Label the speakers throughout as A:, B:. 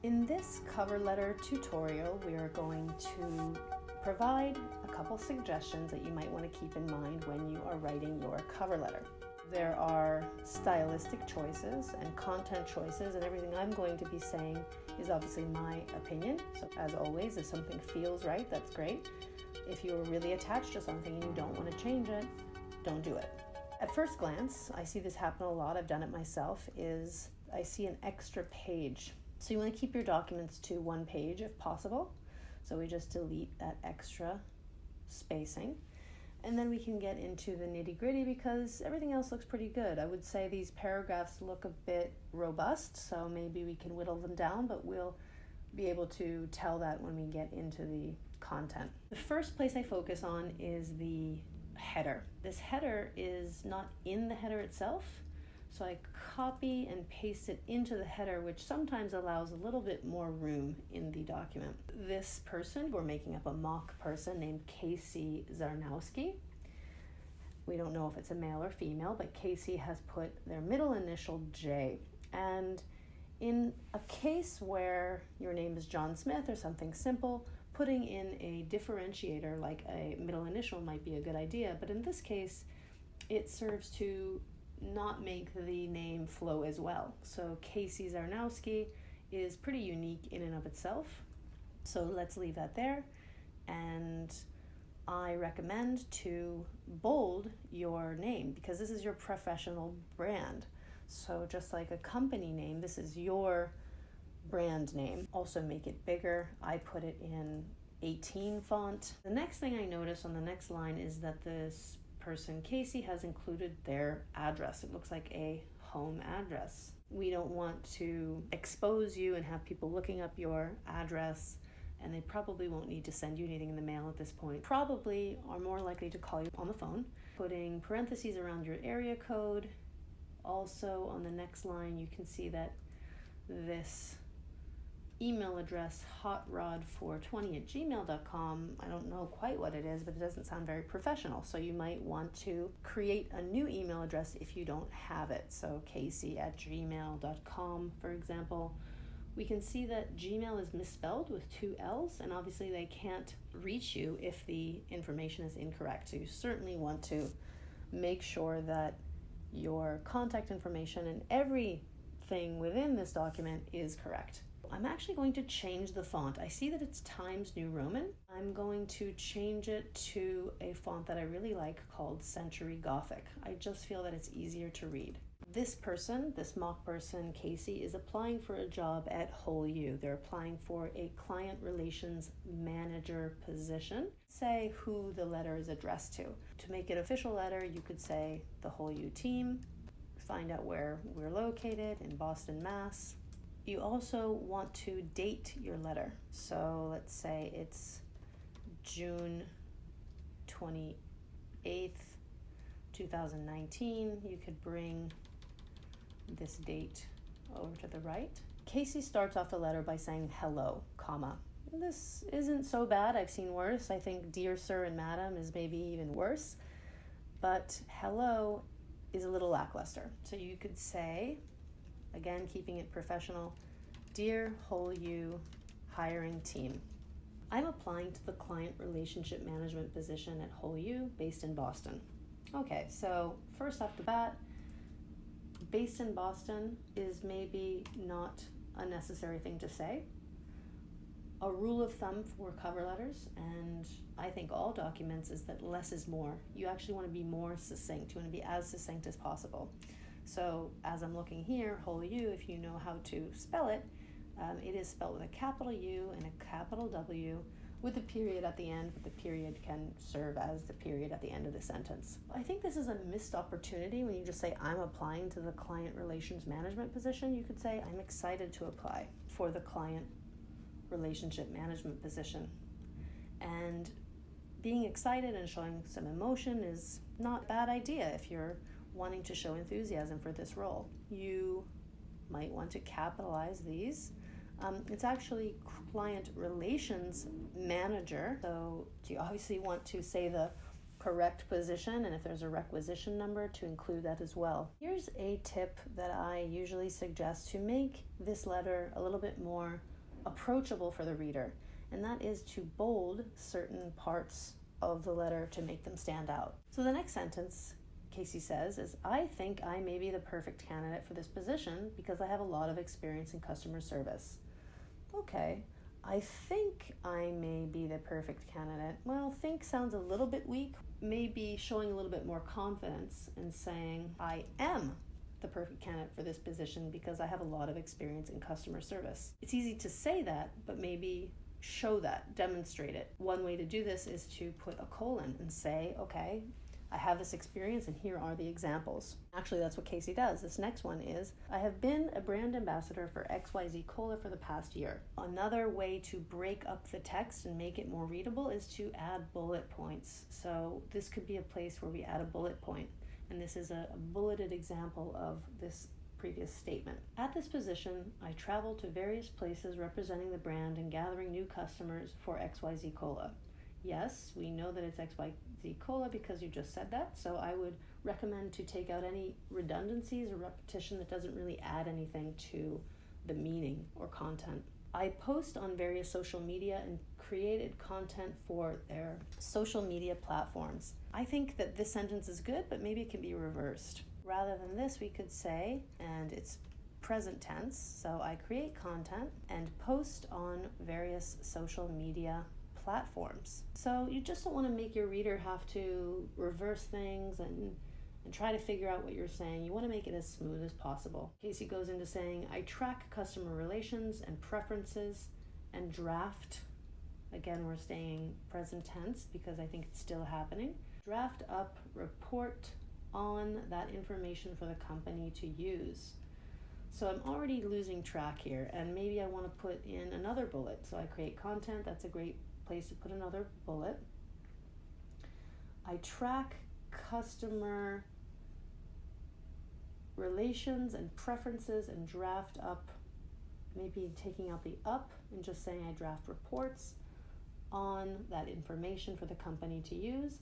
A: In this cover letter tutorial, we are going to provide a couple suggestions that you might want to keep in mind when you are writing your cover letter. There are stylistic choices and content choices, and everything I'm going to be saying is obviously my opinion. So as always, if something feels right, that's great. If you're really attached to something and you don't want to change it, don't do it. At first glance, I see this happen a lot, I've done it myself, is I see an extra page. So you want to keep your documents to one page if possible. So we just delete that extra spacing. And then we can get into the nitty-gritty because everything else looks pretty good. I would say these paragraphs look a bit robust, so maybe we can whittle them down, but we'll be able to tell that when we get into the content. The first place I focus on is the header. This header is not in the header itself, so I copy and paste it into the header, which sometimes allows a little bit more room in the document. This person, we're making up a mock person named Casey Zarnowski. We don't know if it's a male or female, but Casey has put their middle initial J. And in a case where your name is John Smith or something simple, putting in a differentiator like a middle initial might be a good idea, but in this case, it serves to not make the name flow as well. So Casey Zarnowski is pretty unique in and of itself. So let's leave that there. And I recommend to bold your name because this is your professional brand. So just like a company name, this is your brand name. Also make it bigger. I put it in 18 font. The next thing I notice on the next line is that this person, Casey, has included their address. It looks like a home address. We don't want to expose you and have people looking up your address, and they probably won't need to send you anything in the mail at this point. Probably are more likely to call you on the phone. Putting parentheses around your area code. Also on the next line, you can see that this email address, hotrod420@gmail.com. I don't know quite what it is, but it doesn't sound very professional. So you might want to create a new email address if you don't have it. So casey@gmail.com, for example. We can see that Gmail is misspelled with 2 L's, and obviously they can't reach you if the information is incorrect. So you certainly want to make sure that your contact information and everything within this document is correct. I'm actually going to change the font. I see that it's Times New Roman. I'm going to change it to a font that I really like called Century Gothic. I just feel that it's easier to read. This person, this mock person, Casey, is applying for a job at Whole U. They're applying for a client relations manager position. Say who the letter is addressed to. To make it official letter, you could say the Whole U team. Find out where we're located in Boston, Mass. You also want to date your letter. So let's say it's June 28th, 2019. You could bring this date over to the right. Casey starts off the letter by saying hello, comma. This isn't so bad. I've seen worse. I think dear sir and madam is maybe even worse. But hello is a little lackluster. So you could say, again, keeping it professional, Dear Whole U hiring team. I'm applying to the client relationship management position at Whole U based in Boston. Okay, so first off the bat, based in Boston is maybe not a necessary thing to say. A rule of thumb for cover letters, and I think all documents, is that less is more. You actually want to be more succinct. You want to be as succinct as possible. So as I'm looking here, Whole U, if you know how to spell it, it is spelled with a capital U and a capital W with a period at the end, but the period can serve as the period at the end of the sentence. I think this is a missed opportunity when you just say, I'm applying to the client relations management position. You could say, I'm excited to apply for the client relationship management position. And being excited and showing some emotion is not a bad idea if you're wanting to show enthusiasm for this role. You might want to capitalize these. It's actually client relations manager, so you obviously want to say the correct position, and if there's a requisition number, to include that as well. Here's a tip that I usually suggest to make this letter a little bit more approachable for the reader, and that is to bold certain parts of the letter to make them stand out. So the next sentence Casey says is, I think I may be the perfect candidate for this position because I have a lot of experience in customer service. Okay, I think I may be the perfect candidate. Well, think sounds a little bit weak. Maybe showing a little bit more confidence and saying, I am the perfect candidate for this position because I have a lot of experience in customer service. It's easy to say that, but maybe show that, demonstrate it. One way to do this is to put a colon and say, okay, I have this experience and here are the examples. Actually, that's what Casey does. This next one is, I have been a brand ambassador for XYZ Cola for the past year. Another way to break up the text and make it more readable is to add bullet points. So this could be a place where we add a bullet point. And this is a bulleted example of this previous statement. At this position, I travel to various places representing the brand and gathering new customers for XYZ Cola. Yes, we know that it's XYZ Cola because you just said that, so I would recommend to take out any redundancies or repetition that doesn't really add anything to the meaning or content. I post on various social media and created content for their social media platforms. I think that this sentence is good, but maybe it can be reversed. Rather than this, we could say, and it's present tense, so I create content and post on various social media platforms. So you just don't want to make your reader have to reverse things and try to figure out what you're saying. You want to make it as smooth as possible. Casey goes into saying, I track customer relations and preferences and draft. Again, we're staying present tense because I think it's still happening. Draft up, report on that information for the company to use. So I'm already losing track here, and maybe I want to put in another bullet. So I create content. That's a great place to put another bullet. I track customer relations and preferences and draft up, maybe taking out the up and just saying I draft reports on that information for the company to use.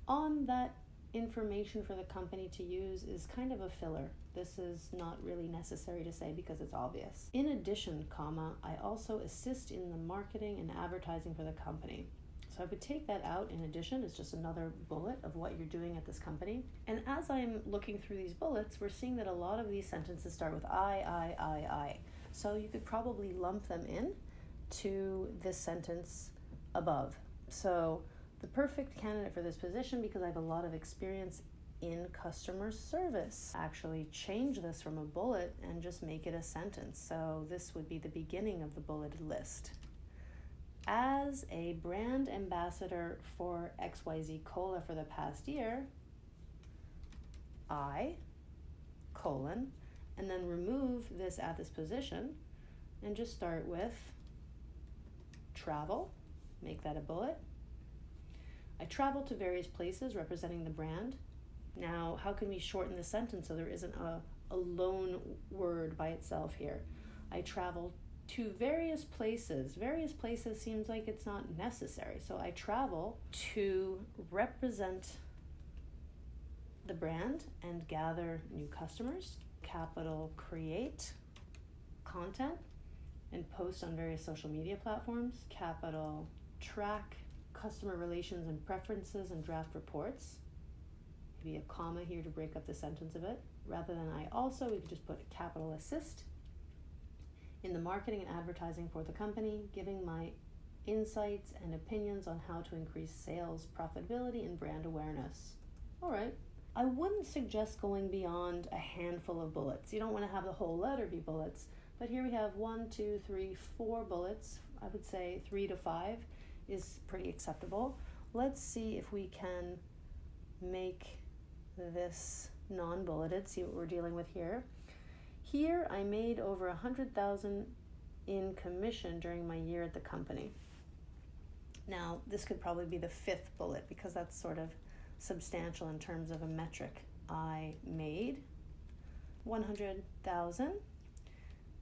A: On that information for the company to use is kind of a filler. This is not really necessary to say because it's obvious. In addition, comma, I also assist in the marketing and advertising for the company. So I would take that out. In addition, it's just another bullet of what you're doing at this company. And as I'm looking through these bullets, we're seeing that a lot of these sentences start with I. So you could probably lump them in to this sentence above. So the perfect candidate for this position because I have a lot of experience in customer service. Actually change this from a bullet and just make it a sentence. So this would be the beginning of the bulleted list. As a brand ambassador for XYZ Cola for the past year, I, colon, and then remove this at this position and just start with travel, make that a bullet. I travel to various places representing the brand. Now, how can we shorten the sentence so there isn't a lone word by itself here? I travel to various places. Various places seems like it's not necessary. So I travel to represent the brand and gather new customers. Capital create content and post on various social media platforms. Capital track customer relations and preferences and draft reports. Maybe a comma here to break up the sentence a bit. Rather than I also, we could just put capital assist in the marketing and advertising for the company, giving my insights and opinions on how to increase sales, profitability, and brand awareness. All right. I wouldn't suggest going beyond a handful of bullets. You don't want to have the whole letter be bullets, but here we have 1, 2, 3, 4 bullets. I would say 3 to 5 is pretty acceptable. Let's see if we can make this non-bulleted, see what we're dealing with here. Here I made over 100,000 in commission during my year at the company. Now this could probably be the 5th bullet because that's sort of substantial in terms of a metric. I made 100,000.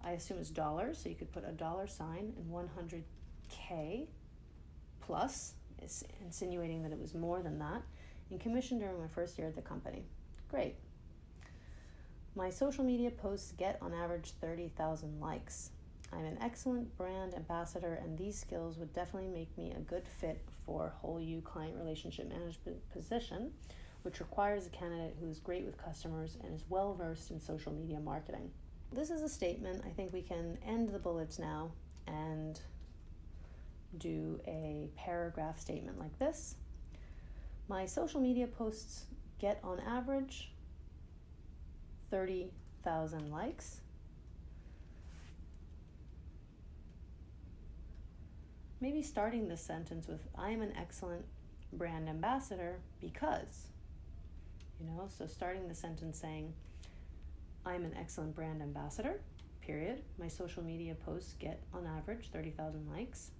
A: I assume it's dollars, so you could put a dollar sign and 100K plus, insinuating that it was more than that, in commission during my first year at the company. Great. My social media posts get on average 30,000 likes. I'm an excellent brand ambassador, and these skills would definitely make me a good fit for Whole You client relationship management position, which requires a candidate who is great with customers and is well versed in social media marketing. This is a statement. I think we can end the bullets now and do a paragraph statement like this. My social media posts get on average 30,000 likes. Maybe starting this sentence with, I am an excellent brand ambassador because, so starting the sentence saying, I'm an excellent brand ambassador, period. My social media posts get on average 30,000 likes.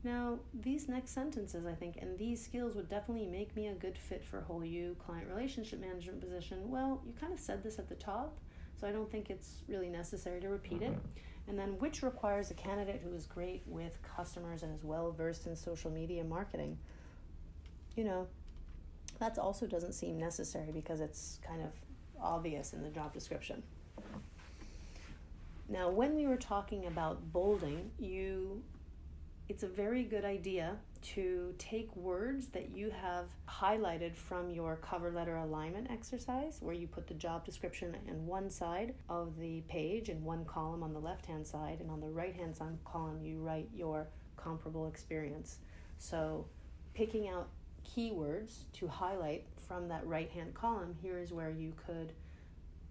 A: Now, these next sentences, I think, and these skills would definitely make me a good fit for Whole You client relationship management position. Well, you kind of said this at the top, so I don't think it's really necessary to repeat it. And then, which requires a candidate who is great with customers and is well versed in social media marketing. That also doesn't seem necessary because it's kind of obvious in the job description. Now, when we were talking about bolding, it's a very good idea to take words that you have highlighted from your cover letter alignment exercise, where you put the job description in one side of the page in one column on the left-hand side, and on the right-hand side column you write your comparable experience. So picking out keywords to highlight from that right-hand column, here is where you could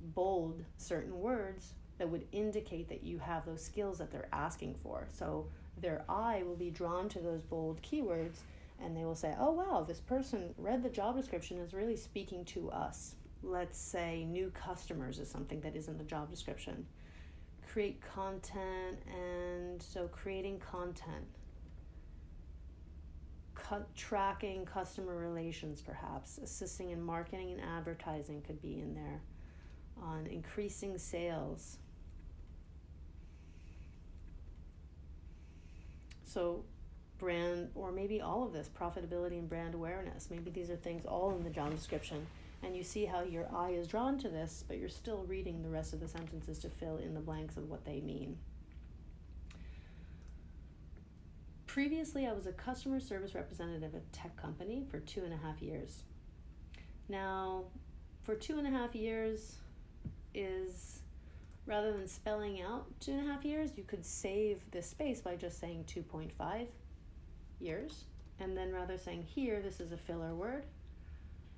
A: bold certain words that would indicate that you have those skills that they're asking for. So their eye will be drawn to those bold keywords, and they will say, oh wow, this person read the job description, is really speaking to us. Let's say new customers is something that is in the job description. Create content, and so creating content. Tracking customer relations, perhaps. Assisting in marketing and advertising could be in there. On increasing sales. So brand, or maybe all of this, profitability and brand awareness. Maybe these are things all in the job description, and you see how your eye is drawn to this, but you're still reading the rest of the sentences to fill in the blanks of what they mean. Previously, I was a customer service representative at a tech company for 2.5 years. Now, for 2.5 years is, rather than spelling out 2.5 years, you could save this space by just saying 2.5 years. And then rather saying here, this is a filler word.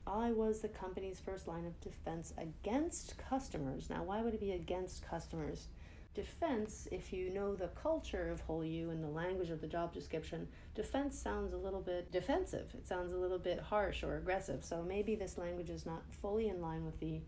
A: I was the company's first line of defense against customers. Now, why would it be against customers? Defense, if you know the culture of Whole You and the language of the job description, defense sounds a little bit defensive. It sounds a little bit harsh or aggressive. So maybe this language is not fully in line with the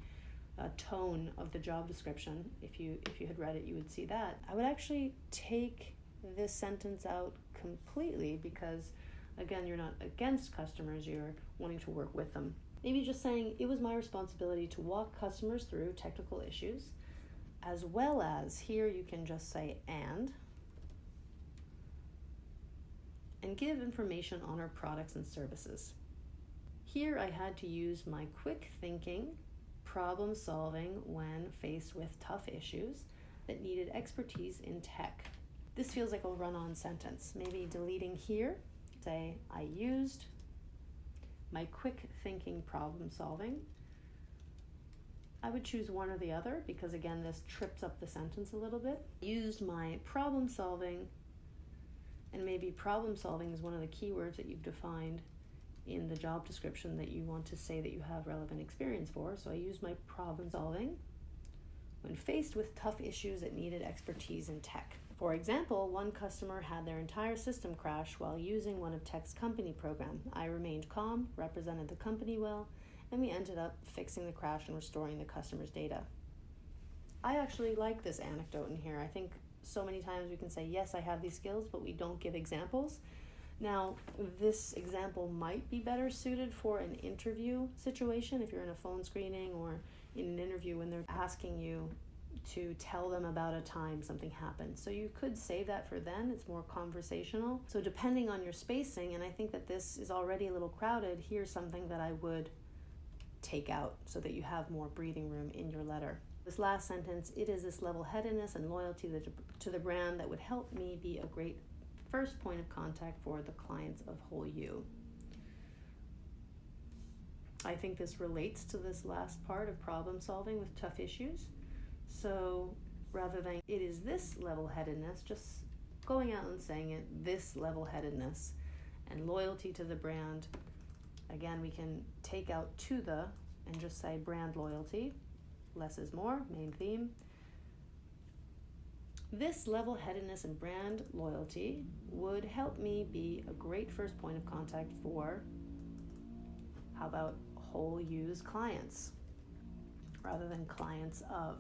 A: tone of the job description. If you had read it, you would see that. I would actually take this sentence out completely because, again, you're not against customers, you're wanting to work with them. Maybe just saying, it was my responsibility to walk customers through technical issues, as well as, here you can just say and give information on our products and services. Here I had to use my quick thinking, problem solving when faced with tough issues that needed expertise in tech. This feels like a run-on sentence. Maybe deleting here, say, I used my quick thinking problem solving. I would choose one or the other because, again, this trips up the sentence a little bit. Used my problem solving, and maybe problem solving is one of the keywords that you've defined in the job description that you want to say that you have relevant experience for. So I used my problem solving when faced with tough issues that needed expertise in tech. For example, one customer had their entire system crash while using one of Tech's company program. I remained calm, represented the company well, and we ended up fixing the crash and restoring the customer's data. I actually like this anecdote in here. I think so many times we can say, yes, I have these skills, but we don't give examples. Now, this example might be better suited for an interview situation, if you're in a phone screening or in an interview when they're asking you to tell them about a time something happened. So you could save that for then. It's more conversational. So depending on your spacing, and I think that this is already a little crowded, here's something that I would take out so that you have more breathing room in your letter. This last sentence, it is this level-headedness and loyalty to the brand that would help me be a great first point of contact for the clients of Whole You. I think this relates to this last part of problem solving with tough issues. So rather than it is this level-headedness, just going out and saying it, this level-headedness and loyalty to the brand. Again, we can take out to the and just say brand loyalty. Less is more, main theme. This level-headedness and brand loyalty would help me be a great first point of contact for, how about Whole You's clients, rather than clients of.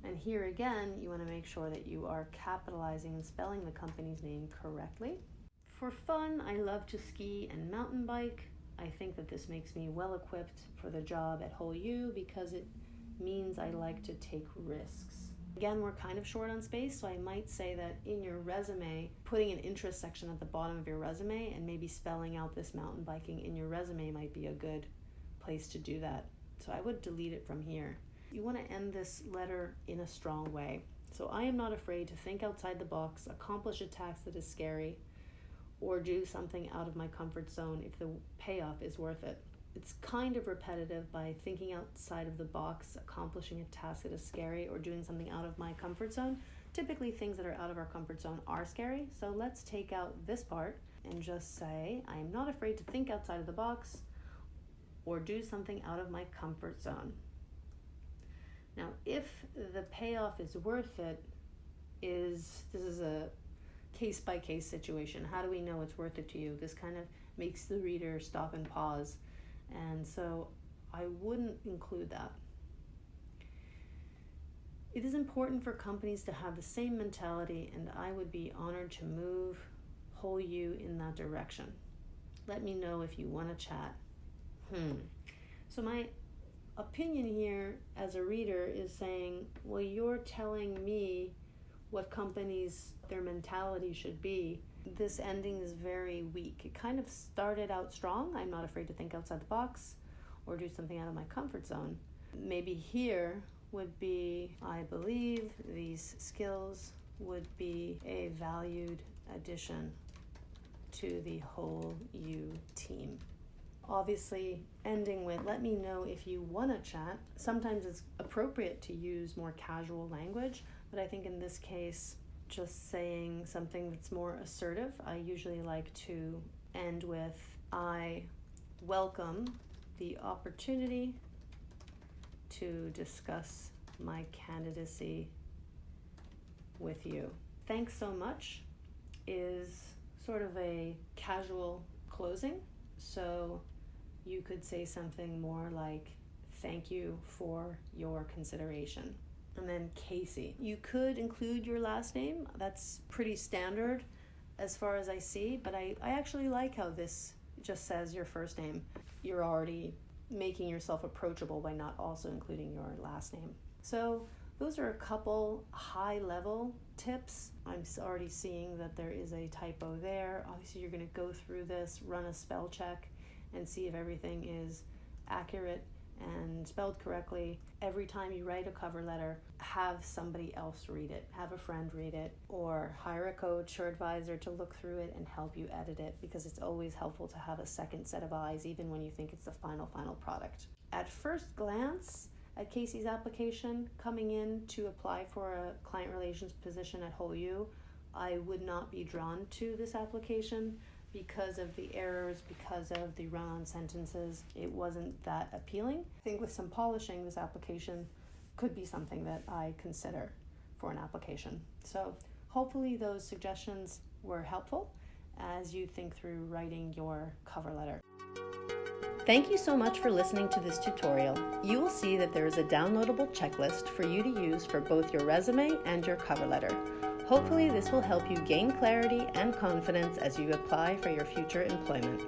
A: And here again, you want to make sure that you are capitalizing and spelling the company's name correctly. For fun, I love to ski and mountain bike. I think that this makes me well equipped for the job at Whole You because it means I like to take risks. Again, we're kind of short on space, so I might say that in your resume, putting an interest section at the bottom of your resume and maybe spelling out this mountain biking in your resume might be a good place to do that. So I would delete it from here. You want to end this letter in a strong way. So I am not afraid to think outside the box, accomplish a task that is scary, or do something out of my comfort zone if the payoff is worth it. It's kind of repetitive by thinking outside of the box, accomplishing a task that is scary, or doing something out of my comfort zone. Typically things that are out of our comfort zone are scary, so let's take out this part and just say, I am not afraid to think outside of the box or do something out of my comfort zone. Now, if the payoff is worth it, this is a case-by-case situation. How do we know it's worth it to you? This kind of makes the reader stop and pause. And so I wouldn't include that. It is important for companies to have the same mentality, and I would be honored to move Whole You in that direction. Let me know if you want to chat. So my opinion here as a reader is saying, well, you're telling me what companies, their mentality should be. This ending is very weak. It kind of started out strong. I'm not afraid to think outside the box or do something out of my comfort zone. Maybe here would be, I believe these skills would be a valued addition to the Whole You team. Obviously, ending with, let me know if you want to chat. Sometimes it's appropriate to use more casual language, but I think in this case, just saying something that's more assertive. I usually like to end with, I welcome the opportunity to discuss my candidacy with you. Thanks so much is sort of a casual closing. So you could say something more like, thank you for your consideration. And then Casey. You could include your last name. That's pretty standard as far as I see, but I actually like how this just says your first name. You're already making yourself approachable by not also including your last name. So those are a couple high-level tips. I'm already seeing that there is a typo there. Obviously, you're going to go through this, run a spell check, and see if everything is accurate and spelled correctly. Every time you write a cover letter, have somebody else read it. Have a friend read it, or hire a coach or advisor to look through it and help you edit it, because it's always helpful to have a second set of eyes, even when you think it's the final product. At first glance, at Casey's application, coming in to apply for a client relations position at Whole You, I would not be drawn to this application because of the errors, because of the run-on sentences. It wasn't that appealing. I think with some polishing, this application could be something that I consider for an application. So hopefully those suggestions were helpful as you think through writing your cover letter. Thank you so much for listening to this tutorial. You will see that there is a downloadable checklist for you to use for both your resume and your cover letter. Hopefully this will help you gain clarity and confidence as you apply for your future employment.